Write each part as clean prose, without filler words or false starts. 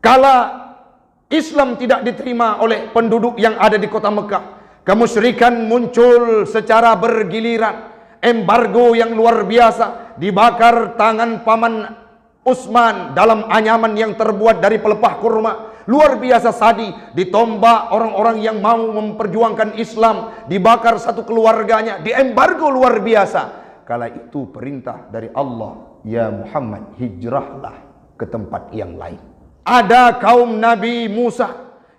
Kala Islam tidak diterima oleh penduduk yang ada di kota Mekah, kemusyrikan muncul secara bergiliran. Embargo yang luar biasa, dibakar tangan paman Utsman dalam anyaman yang terbuat dari pelepah kurma. Luar biasa sadi, ditombak orang-orang yang mau memperjuangkan Islam, dibakar satu keluarganya, diembargo luar biasa. Kala itu perintah dari Allah, ya Muhammad, hijrahlah ke tempat yang lain. Ada kaum Nabi Musa,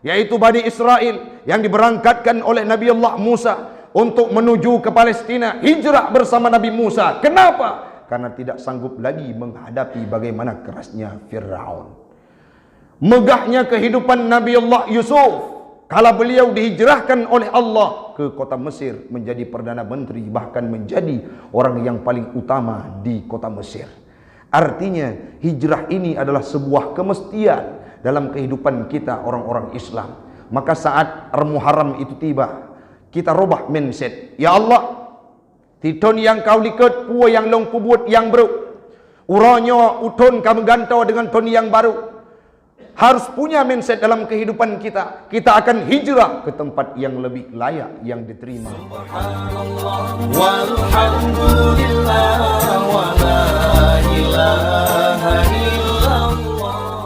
yaitu Bani Israel, yang diberangkatkan oleh Nabi Allah Musa untuk menuju ke Palestina, hijrah bersama Nabi Musa. Kenapa? Karena tidak sanggup lagi menghadapi bagaimana kerasnya Fir'aun. Megahnya kehidupan Nabi Allah Yusuf kala beliau dihijrahkan oleh Allah ke kota Mesir menjadi Perdana Menteri, bahkan menjadi orang yang paling utama di kota Mesir. Artinya hijrah ini adalah sebuah kemestian dalam kehidupan kita orang-orang Islam. Maka saat Muharram itu tiba, kita robah mindset. Ya Allah, titon yang kau liket pua yang long kubut yang baru, uronyo uton kamu gantau dengan ton yang baru. Harus punya mindset dalam kehidupan kita. Kita akan hijrah ke tempat yang lebih layak, yang diterima. Subhanallah walhamdulillah wa la ilaha illallah.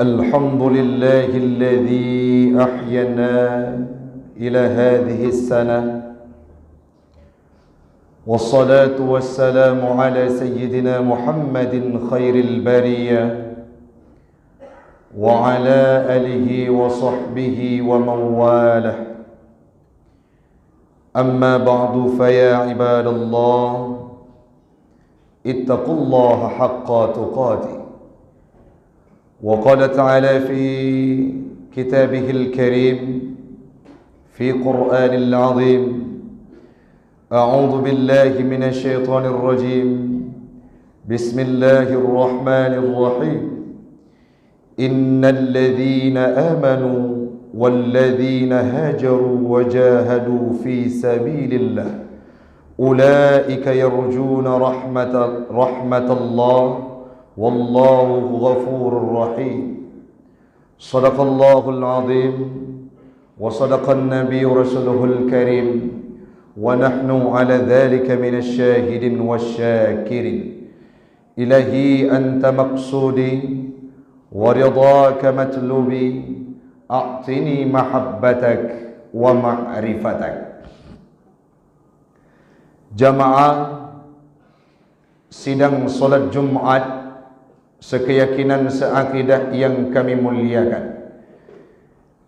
Alhamdulillahilladzi ahyana ila hadhihi as-sanah. والصلاة والسلام على سيدنا محمد خير البرية وعلى آله وصحبه ومن والاه. أما بعد فيا عباد الله اتقوا الله حق تقاته. وقال تعالى في كتابه الكريم في قرآن العظيم: أعوذ بالله من الشيطان الرجيم بسم الله الرحمن الرحيم إن الذين آمنوا والذين هاجروا وجاهدوا في سبيل الله أولئك يرجون رحمة الله والله غفور رحيم. صدق الله العظيم وصدق النبي رسوله الكريم ونحن على ذلك من الشاهدين والشاكرين. إلهي أنت مقصودي ورضاك مطلوبي أعطني محبتك ومعرفتك. Jamaah sidang solat Jumat sekeyakinan seakidah yang kami muliakan,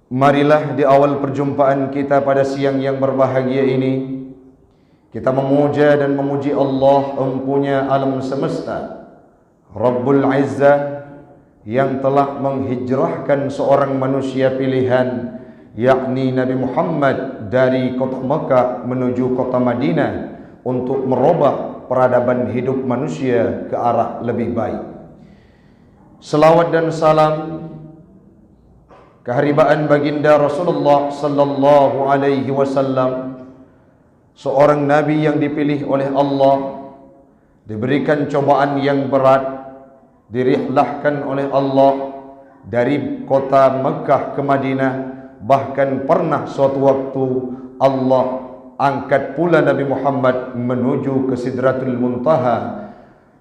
marilah di awal perjumpaan kita pada siang yang berbahagia ini, kita memuja dan memuji Allah empunya alam semesta, Rabbul Izzah, yang telah menghijrahkan seorang manusia pilihan, yakni Nabi Muhammad, dari kota Mekah menuju kota Madinah untuk merubah peradaban hidup manusia ke arah lebih baik. Selawat dan salam keharibaan baginda Rasulullah sallallahu alaihi wasallam, seorang nabi yang dipilih oleh Allah, diberikan cobaan yang berat, dirihlahkan oleh Allah dari kota Mekah ke Madinah, bahkan pernah suatu waktu Allah angkat pula Nabi Muhammad menuju ke Sidratul Muntaha.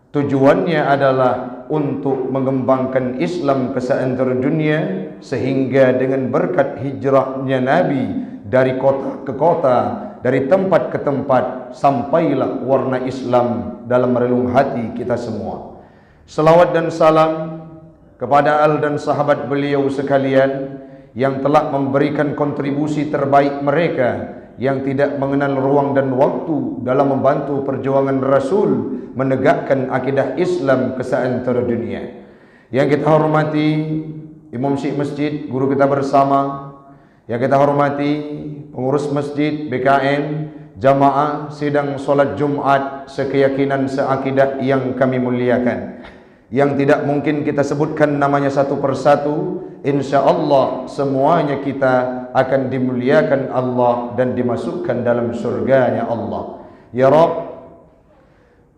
Tujuannya adalah untuk mengembangkan Islam ke seantero dunia, sehingga dengan berkat hijrahnya Nabi dari kota ke kota, dari tempat ke tempat, sampailah warna Islam dalam relung hati kita semua. Selawat dan salam kepada al dan sahabat beliau sekalian yang telah memberikan kontribusi terbaik mereka, yang tidak mengenal ruang dan waktu dalam membantu perjuangan Rasul menegakkan akidah Islam ke seantero dunia. Yang kita hormati Imam Syekh Masjid, guru kita bersama. Yang kita hormati pengurus masjid, BKM, jamaah sidang solat Jumat sekeyakinan seakidah yang kami muliakan, yang tidak mungkin kita sebutkan namanya satu persatu. Insya Allah semuanya kita akan dimuliakan Allah dan dimasukkan dalam surganya Allah. Ya Rabb,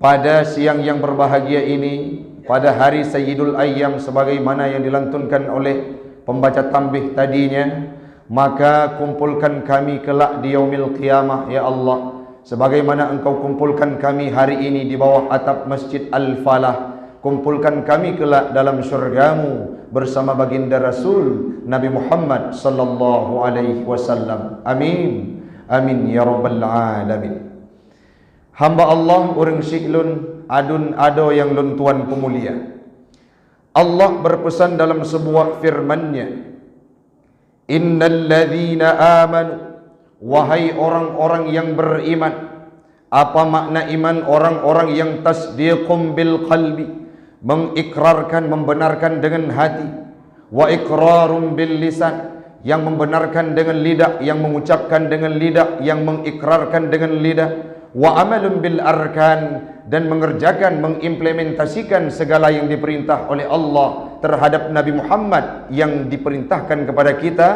Pada siang yang berbahagia ini, pada hari Sayyidul Ayyam sebagaimana yang dilantunkan oleh pembaca tambih tadinya, maka kumpulkan kami kelak di yaumil qiyamah ya Allah, sebagaimana Engkau kumpulkan kami hari ini di bawah atap Masjid Alfalah. Kumpulkan kami kelak dalam syurgamu bersama baginda Rasul Nabi Muhammad sallallahu alaihi wasallam. Amin. Amin ya rabbal alamin. Hamba Allah urang siklun adun ado yang lun tuan pemulia. Allah berpesan dalam sebuah firman-Nya, Innal ladzina amanu, wahai orang-orang yang beriman. Apa makna iman? Orang-orang yang tasdiqum bil qalbi, mengikrarkan, membenarkan dengan hati. Wa iqrarum bil lisan, yang membenarkan dengan lidah, yang mengucapkan dengan lidah, yang mengikrarkan dengan lidah. Wa amalun bil arkan, dan mengerjakan, mengimplementasikan segala yang diperintah oleh Allah terhadap Nabi Muhammad yang diperintahkan kepada kita,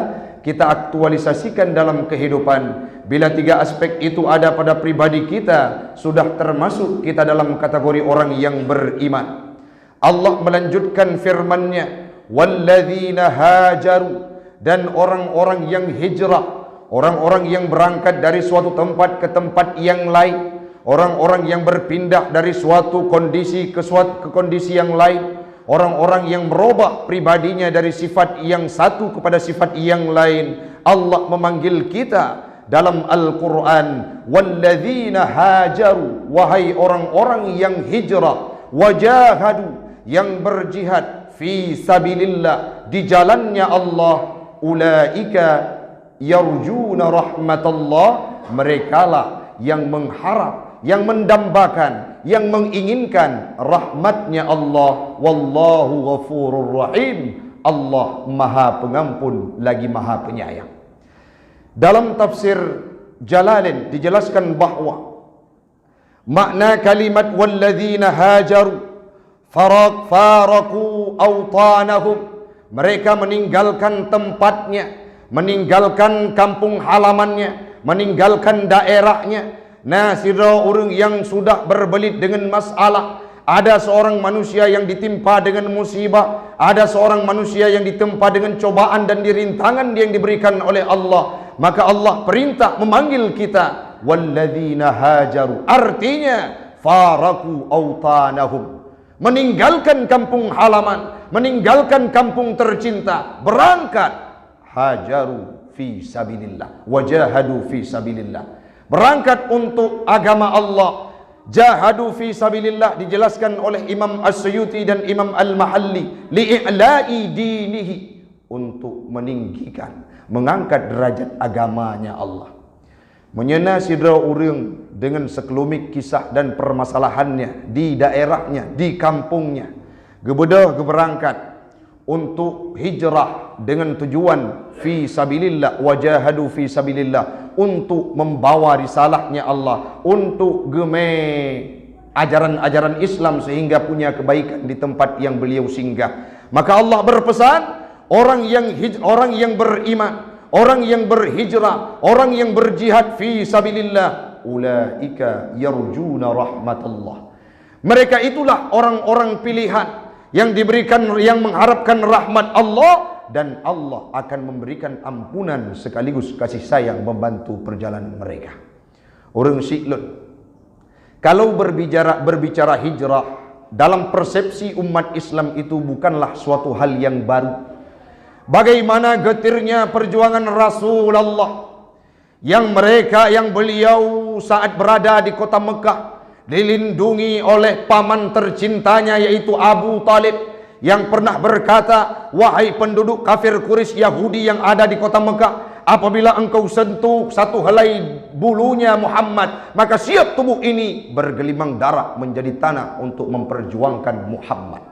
kita aktualisasikan dalam kehidupan. Bila tiga aspek itu ada pada pribadi kita, sudah termasuk kita dalam kategori orang yang beriman. Allah melanjutkan firman-Nya, walladzina hajaru, dan orang-orang yang hijrah, orang-orang yang berangkat dari suatu tempat ke tempat yang lain, orang-orang yang berpindah dari suatu kondisi ke kondisi yang lain, orang-orang yang merubah pribadinya dari sifat yang satu kepada sifat yang lain. Allah memanggil kita dalam Al-Quran, walladzina hajaru, wahai orang-orang yang hijrah, wajahadu, yang berjihad, fi sabilillah, di jalannya Allah, ulaika yarjuna rahmatullah, merekalah yang mengharap, yang mendambakan, yang menginginkan rahmatnya Allah. Wallahu ghafurur rahim, Allah maha pengampun lagi maha penyayang. Dalam tafsir Jalalain dijelaskan bahawa makna kalimat walladzina hajaru, faraku awtanahum, mereka meninggalkan tempatnya, meninggalkan kampung halamannya, meninggalkan daerahnya. Nah, sira orang yang sudah berbelit dengan masalah, ada seorang manusia yang ditimpa dengan musibah, ada seorang manusia yang ditempa dengan cobaan dan rintangan yang diberikan oleh Allah, maka Allah perintah memanggil kita walladzina hajaru, artinya faraku awtanahum, meninggalkan kampung halaman, meninggalkan kampung tercinta, berangkat, hajaru fi sabilillah, wajahadu fi sabilillah, berangkat untuk agama Allah. Jahadu fi sabilillah dijelaskan oleh Imam As-Suyuti dan Imam Al-Mahalli, li'i'la'i dinihi, untuk meninggikan, mengangkat derajat agamanya Allah. Menyena sidra orang dengan sekelumit kisah dan permasalahannya di daerahnya, di kampungnya, gebedah berangkat untuk hijrah dengan tujuan fi sabilillah, wajahadu fi sabilillah, untuk membawa risalahnya Allah, untuk geme ajaran-ajaran Islam sehingga punya kebaikan di tempat yang beliau singgah. Maka Allah berpesan, orang yang beriman, orang yang berhijrah, orang yang berjihad fi sabilillah, ulaika yarjuna rahmatullah, mereka itulah orang-orang pilihan yang diberikan, yang mengharapkan rahmat Allah, dan Allah akan memberikan ampunan sekaligus kasih sayang membantu perjalanan mereka. Orang siklun, kalau berbicara hijrah dalam persepsi umat Islam itu bukanlah suatu hal yang baru. Bagaimana getirnya perjuangan Rasulullah yang beliau saat berada di kota Mekah dilindungi oleh paman tercintanya yaitu Abu Talib, yang pernah berkata, wahai penduduk kafir Quraisy Yahudi yang ada di kota Mekah, apabila engkau sentuh satu helai bulunya Muhammad, maka siap tubuh ini bergelimang darah menjadi tanah untuk memperjuangkan Muhammad.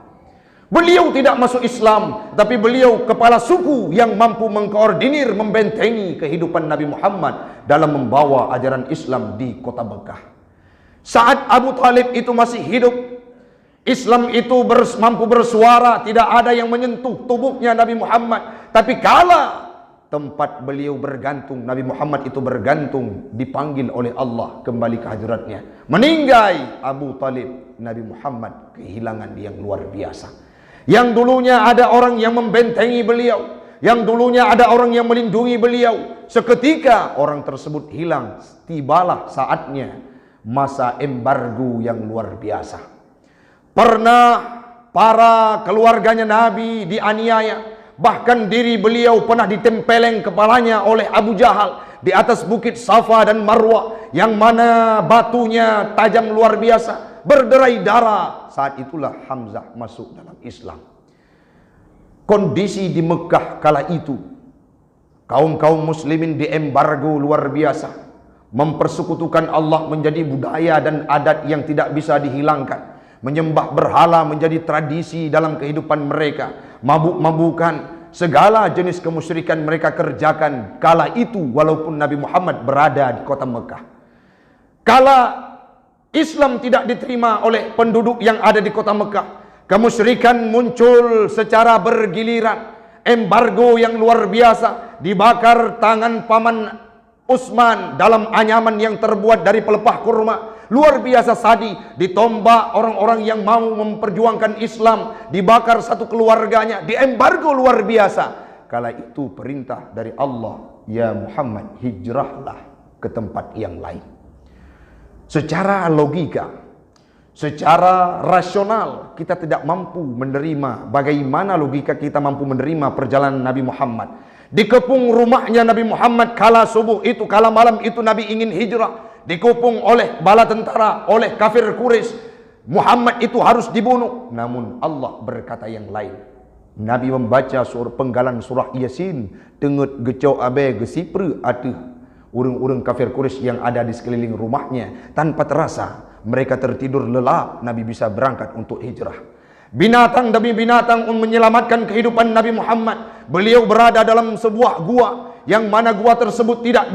Beliau tidak masuk Islam, tapi beliau kepala suku yang mampu mengkoordinir, membentengi kehidupan Nabi Muhammad dalam membawa ajaran Islam di kota Mekah. Saat Abu Talib itu masih hidup, Islam itu mampu bersuara, tidak ada yang menyentuh tubuhnya Nabi Muhammad. Tapi kala tempat beliau bergantung, Nabi Muhammad itu bergantung, dipanggil oleh Allah kembali ke hadiratnya. Meninggal Abu Talib, Nabi Muhammad kehilangan yang luar biasa. Yang dulunya ada orang yang membentengi beliau, yang dulunya ada orang yang melindungi beliau, seketika orang tersebut hilang. Tibalah saatnya masa embargo yang luar biasa. Pernah para keluarganya Nabi dianiaya. Bahkan diri beliau pernah ditempeleng kepalanya oleh Abu Jahal di atas bukit Safa dan Marwah, yang mana batunya tajam luar biasa, berderai darah. Saat itulah Hamzah masuk dalam Islam. Kondisi di Mekah kala itu, kaum muslimin diembargo luar biasa. Mempersekutukan Allah menjadi budaya dan adat yang tidak bisa dihilangkan. Menyembah berhala menjadi tradisi dalam kehidupan mereka. Mabuk-mabukan, segala jenis kemusyrikan mereka kerjakan kala itu, walaupun Nabi Muhammad berada di kota Mekah. Kala Islam tidak diterima oleh penduduk yang ada di kota Mekah, kemusyrikan muncul secara bergiliran. Embargo yang luar biasa, dibakar tangan paman Utsman dalam anyaman yang terbuat dari pelepah kurma. Luar biasa sadi, ditombak orang-orang yang mau memperjuangkan Islam, dibakar satu keluarganya, diembargo luar biasa. Kala itu perintah dari Allah, ya Muhammad, hijrahlah ke tempat yang lain. Secara logika, secara rasional, kita tidak mampu menerima. Bagaimana logika kita mampu menerima perjalanan Nabi Muhammad? Dikepung rumahnya Nabi Muhammad kala subuh itu, kala malam itu Nabi ingin hijrah. Dikepung oleh bala tentara, oleh kafir Quraisy. Muhammad itu harus dibunuh. Namun Allah berkata yang lain. Nabi membaca penggalan surah Yasin, tengut gecau abe gesipre atuh urang-urang kafir Quraisy yang ada di sekeliling rumahnya. Tanpa terasa mereka tertidur lelap. Nabi bisa berangkat untuk hijrah. Binatang demi binatang menyelamatkan kehidupan Nabi Muhammad. Beliau berada dalam sebuah gua, yang mana gua tersebut tidak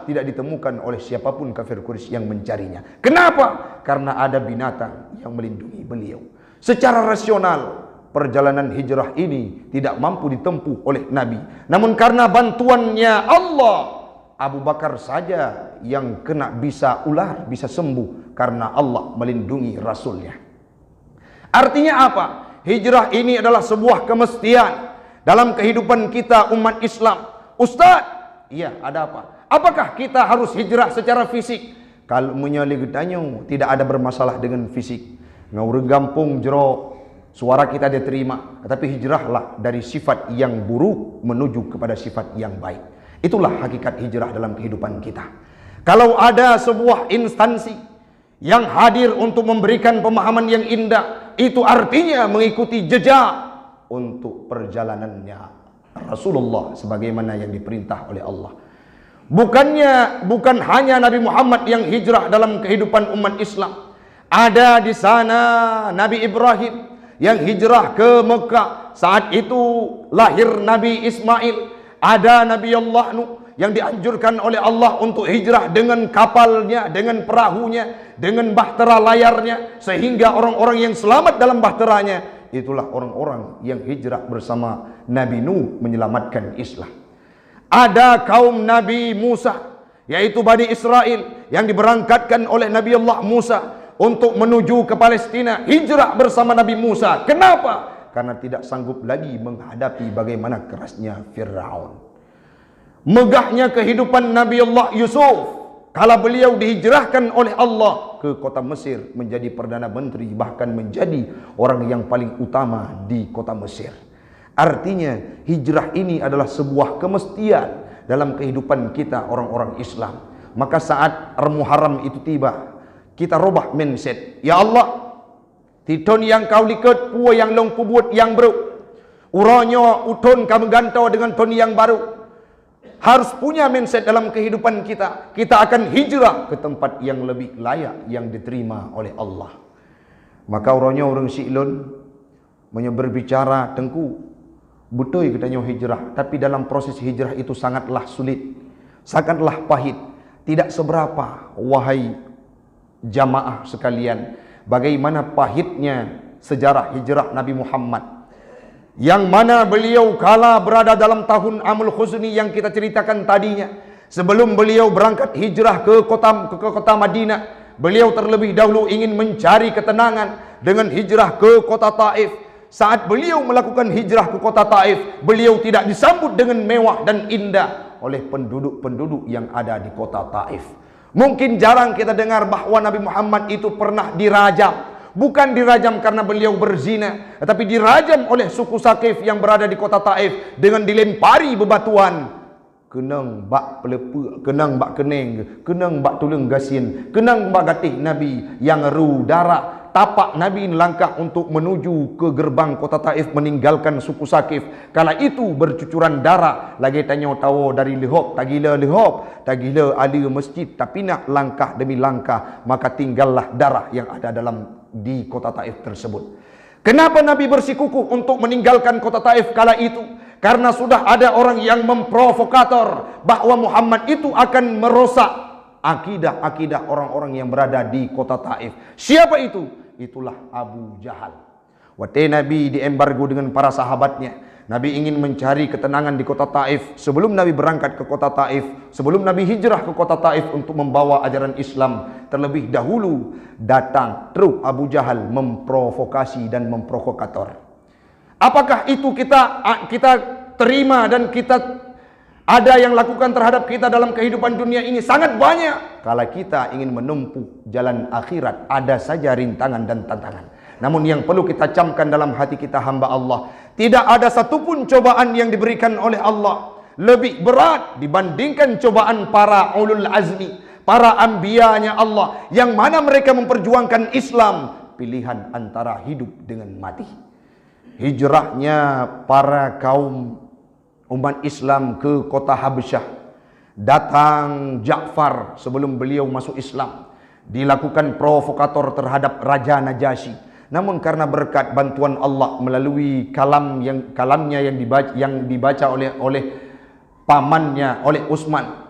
ditemukan oleh siapapun kafir Quraisy yang mencarinya. Kenapa? Karena ada binatang yang melindungi beliau. Secara rasional, perjalanan hijrah ini tidak mampu ditempuh oleh Nabi. Namun karena bantuannya Allah, Abu Bakar saja yang kena bisa ular, bisa sembuh karena Allah melindungi Rasulnya. Artinya apa? Hijrah ini adalah sebuah kemestian dalam kehidupan kita umat Islam. Ustaz, iya, ada apa? Apakah kita harus hijrah secara fisik? Kalau menyali gedanyo tidak ada bermasalah dengan fisik. Ngaureng gampung jero suara kita diterima, tetapi hijrahlah dari sifat yang buruk menuju kepada sifat yang baik. Itulah hakikat hijrah dalam kehidupan kita. Kalau ada sebuah instansi yang hadir untuk memberikan pemahaman yang indah, itu artinya mengikuti jejak untuk perjalanannya Rasulullah sebagaimana yang diperintah oleh Allah. Bukan hanya Nabi Muhammad yang hijrah dalam kehidupan umat Islam. Ada di sana Nabi Ibrahim yang hijrah ke Mekah. Saat itu lahir Nabi Ismail. Ada Nabi Allah Nuh yang dianjurkan oleh Allah untuk hijrah dengan kapalnya, dengan perahunya, dengan bahtera layarnya, sehingga orang-orang yang selamat dalam bahteranya itulah orang-orang yang hijrah bersama Nabi Nuh menyelamatkan Islam. Ada kaum Nabi Musa, yaitu Bani Israel, yang diberangkatkan oleh Nabi Allah Musa untuk menuju ke Palestina, hijrah bersama Nabi Musa. Kenapa? Karena tidak sanggup lagi menghadapi bagaimana kerasnya Fir'aun. Megahnya kehidupan Nabi Allah Yusuf kala beliau dihijrahkan oleh Allah ke kota Mesir menjadi Perdana Menteri, bahkan menjadi orang yang paling utama di kota Mesir. Artinya hijrah ini adalah sebuah kemestian dalam kehidupan kita orang-orang Islam. Maka saat Muharram itu tiba, kita robah mindset. Ya Allah, titon yang kau liket pua yang long pubuat yang baru, uronyo uton kamu gantau dengan ton yang baru. Harus punya mindset dalam kehidupan kita. Kita akan hijrah ke tempat yang lebih layak, yang diterima oleh Allah. Maka orangnya orang Si'lun berbicara, tengku betul katanya hijrah, tapi dalam proses hijrah itu sangatlah sulit, sangatlah pahit. Tidak seberapa, wahai jamaah sekalian, bagaimana pahitnya sejarah hijrah Nabi Muhammad. yang mana beliau kala berada dalam tahun Amul Khuzni yang kita ceritakan tadinya, sebelum beliau berangkat hijrah ke kota Madinah, beliau terlebih dahulu ingin mencari ketenangan dengan hijrah ke kota Taif. Saat beliau melakukan hijrah ke kota Taif, beliau tidak disambut dengan mewah dan indah oleh penduduk-penduduk yang ada di kota Taif. Mungkin jarang kita dengar bahwa Nabi Muhammad itu pernah dirajam. Bukan dirajam karena beliau berzina, tetapi dirajam oleh suku Sakif yang berada di kota Taif dengan dilempari bebatuan. Kenang bak pelepa, kenang bak keneng, kenang bak tulung gasin, kenang bak gatih Nabi yang ru darah. Tapak Nabi langkah untuk menuju ke gerbang kota Taif meninggalkan suku Sakif. Kala itu bercucuran darah. Lagi tanya tahu dari lehop, tak gila lehop, tak gila ada masjid, tapi nak langkah demi langkah, maka tinggallah darah yang ada di kota Taif tersebut. Kenapa Nabi bersikukuh untuk meninggalkan kota Taif kala itu? Karena sudah ada orang yang memprovokator bahwa Muhammad itu akan merosak akidah-akidah orang-orang yang berada di kota Taif. Siapa itu? Itulah Abu Jahal. Waktu Nabi diembargo dengan para sahabatnya, Nabi ingin mencari ketenangan di kota Taif. Sebelum Nabi berangkat ke kota Taif, sebelum Nabi hijrah ke kota Taif untuk membawa ajaran Islam, terlebih dahulu datang truk Abu Jahal memprovokasi dan memprovokator. Apakah itu kita terima dan kita ada yang lakukan terhadap kita dalam kehidupan dunia ini? Sangat banyak. Kalau kita ingin menempuh jalan akhirat, ada saja rintangan dan tantangan. Namun yang perlu kita camkan dalam hati kita, hamba Allah, tidak ada satupun cobaan yang diberikan oleh Allah lebih berat dibandingkan cobaan para ulul azmi, para anbiyanya Allah, yang mana mereka memperjuangkan Islam, pilihan antara hidup dengan mati. Hijrahnya para kaum umat Islam ke kota Habasyah, datang Ja'far sebelum beliau masuk Islam, dilakukan provokator terhadap Raja Najasyi. Namun karena berkat bantuan Allah melalui kalamnya yang dibaca oleh pamannya, oleh Utsman,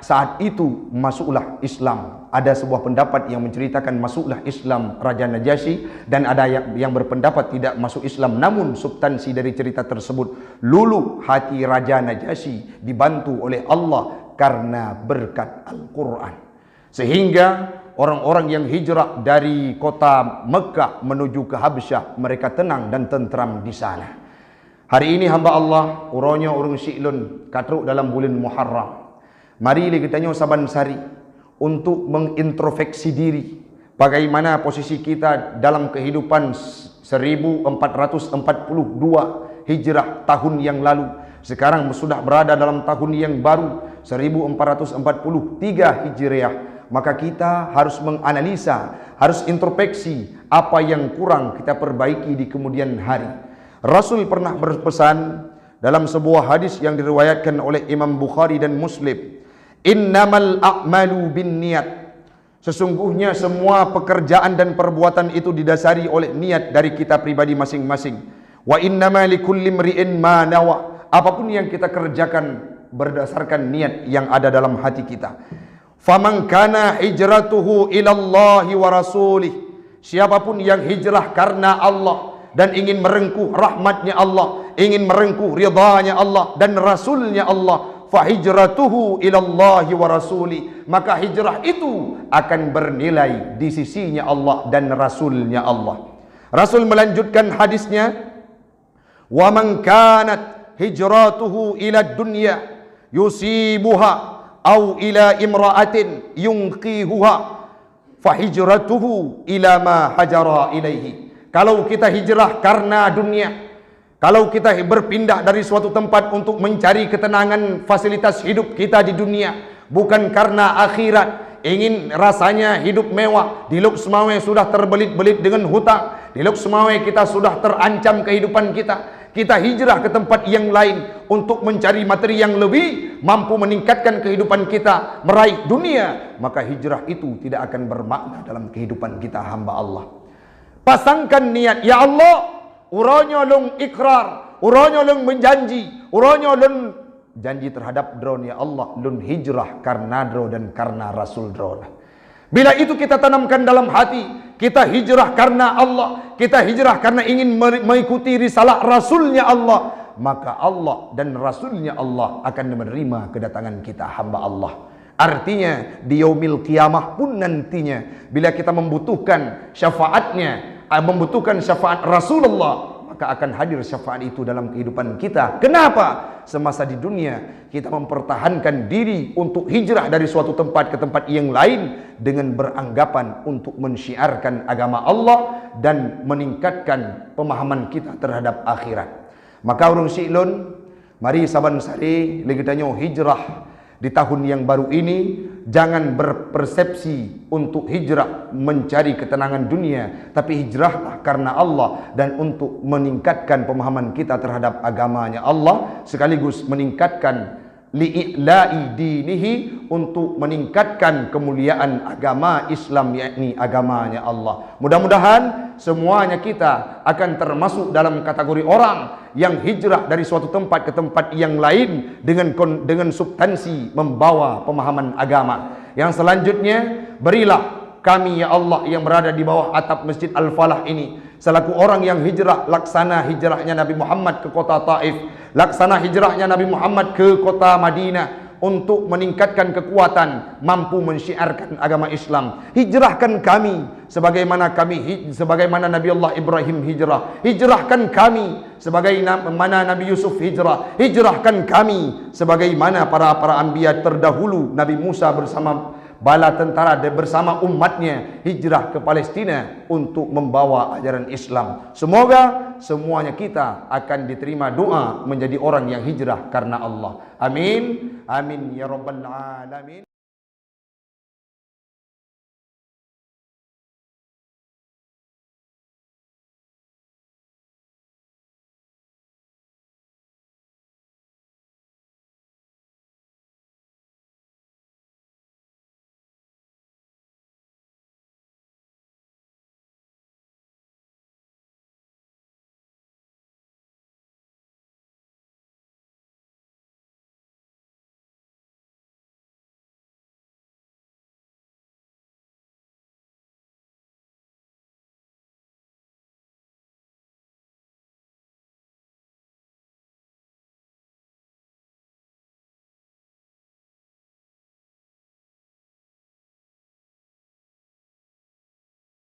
saat itu masuklah Islam. Ada sebuah pendapat yang menceritakan masuklah Islam Raja Najasyi, dan ada yang berpendapat tidak masuk Islam. Namun substansi dari cerita tersebut, luluh hati Raja Najasyi dibantu oleh Allah karena berkat Al-Quran, sehingga orang-orang yang hijrah dari kota Mekah menuju ke Habasyah, mereka tenang dan tentram di sana. Hari ini hamba Allah, uronya urung syi'lun katruk dalam bulan Muharram. Mari kita tanya saban sari untuk mengintrospeksi diri. Bagaimana posisi kita dalam kehidupan 1442 Hijrah tahun yang lalu. Sekarang sudah berada dalam tahun yang baru 1443 Hijriah. Maka kita harus menganalisa, harus introspeksi apa yang kurang kita perbaiki di kemudian hari. Rasul pernah berpesan dalam sebuah hadis yang diriwayatkan oleh Imam Bukhari dan Muslim, innamal a'malu binniyat. Sesungguhnya semua pekerjaan dan perbuatan itu didasari oleh niat dari kita pribadi masing-masing. Wa innama likulli imri'in ma nawa. Apapun yang kita kerjakan berdasarkan niat yang ada dalam hati kita. Faman kana hijratuhu ilallahi wa rasulih. Siapapun yang hijrah karena Allah dan ingin merengkuh rahmatnya Allah, ingin merengkuh ridhanya Allah dan rasulnya Allah, fahijratuhu ilallahi wa rasuli, maka hijrah itu akan bernilai di sisinya Allah dan rasulnya Allah. Rasul melanjutkan hadisnya, wa man kanat hijratuhu ila dunya yusibuha au ila imra'atin yunqihuha fahijratuhu ila ma hajara ilaihi. Kalau kita hijrah karena dunia, kalau kita berpindah dari suatu tempat untuk mencari ketenangan fasilitas hidup kita di dunia, bukan karena akhirat, ingin rasanya hidup mewah, di Lok Semawe sudah terbelit-belit dengan hutang, di Lok Semawe kita sudah terancam kehidupan kita, kita hijrah ke tempat yang lain untuk mencari materi yang lebih mampu meningkatkan kehidupan kita, meraih dunia, maka hijrah itu tidak akan bermakna dalam kehidupan kita, hamba Allah. Pasangkan niat, ya Allah, uronyo lung ikrar, uronyo lung menjanji, uronyo lung janji terhadap drone, ya Allah lun hijrah karena drone dan karena Rasul drone. Bila itu kita tanamkan dalam hati, kita hijrah karena Allah, kita hijrah karena ingin mengikuti risalah Rasulnya Allah, maka Allah dan Rasulnya Allah akan menerima kedatangan kita hamba Allah. Artinya di yaumil qiyamah pun nantinya, bila kita membutuhkan syafaatnya, membutuhkan syafaat Rasulullah, maka akan hadir syafaat itu dalam kehidupan kita. Kenapa? Semasa di dunia kita mempertahankan diri untuk hijrah dari suatu tempat ke tempat yang lain dengan beranggapan untuk mensyiarkan agama Allah dan meningkatkan pemahaman kita terhadap akhirat. Maka urang si'lun, mari saban sari legitanyo hijrah di tahun yang baru ini, jangan berpersepsi untuk hijrah mencari ketenangan dunia, tapi hijrahlah karena Allah dan untuk meningkatkan pemahaman kita terhadap agamanya Allah, sekaligus meningkatkan li'i'la'i dinihi, untuk meningkatkan kemuliaan agama Islam, yakni agamanya Allah. Mudah-mudahan semuanya kita akan termasuk dalam kategori orang yang hijrah dari suatu tempat ke tempat yang lain dengan substansi membawa pemahaman agama. Yang selanjutnya, berilah kami ya Allah yang berada di bawah atap Masjid Alfalah ini selaku orang yang hijrah, laksana hijrahnya Nabi Muhammad ke kota Taif, laksana hijrahnya Nabi Muhammad ke kota Madinah, untuk meningkatkan kekuatan mampu mensyiarkan agama Islam. Hijrahkan kami sebagaimana Nabi Allah Ibrahim hijrah. Hijrahkan kami sebagaimana Nabi Yusuf hijrah. Hijrahkan kami sebagaimana para anbiya terdahulu, Nabi Musa bersama bala tentara bersama umatnya hijrah ke Palestina untuk membawa ajaran Islam. Semoga semuanya kita akan diterima doa menjadi orang yang hijrah karena Allah. Amin. Amin ya rabbal alamin.